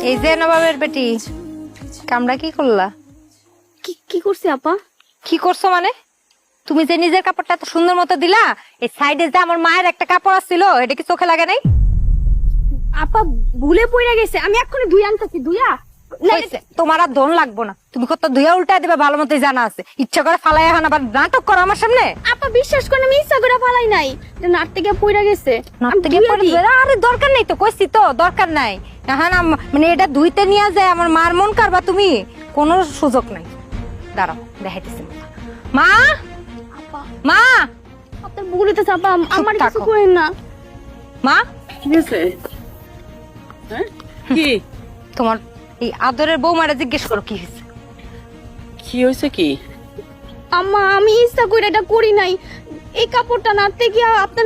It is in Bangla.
এই যে নবাবের বেটি, কামড়া কি করলা? কি করছি আপা? কি করছো মানে? তুমি যে নিজের কাপড়টা এত সুন্দর মতো দিলা, এই সাইডে যে আমার মায়ের একটা কাপড় আছিল, এটা কি চোখে লাগে নাই? আপা ভুলে পড়ে গেছে, আমি এক্ষুনি ধুই আনতেছি। ধুইয়া হইছে, তোমার আর দোন লাগবো না, তুমি কত ধুইয়া উল্টায় দিবে ভালো মতোই জানা আছে। ইচ্ছা করে ফালাই এখন আবার নাটক করো আমার সামনে। আপা বিশ্বাস করেন আমি ইচ্ছা করে ফালাই নাই, এটা নাট থেকে পড়ে গেছে। নাটতে গিয়ে পড়ে দিবে? আরে দরকার নাই তো, কইছি তো দরকার নাই। এখন মানে এটা ধুইতে নিয়ে যায় আমার মার মন কারবা তুমি, কোনো সুযোগ নাই। দাঁড়াও দেখাইতেছি। মা, আপা মা, আপনার ভুল হইতেছে আপা, আমার কিছু থাকো। করেন না। মা, কি হয়েছে? হ্যাঁ কি তোমার এই আদরের বৌমারা জিজ্ঞেস করো কি হয়েছে। কি হয়েছে কি? আম্মা আমি ইচ্ছা করে এটা করি নাই, এই কাপড়টা নাড়তে গিয়া আপনার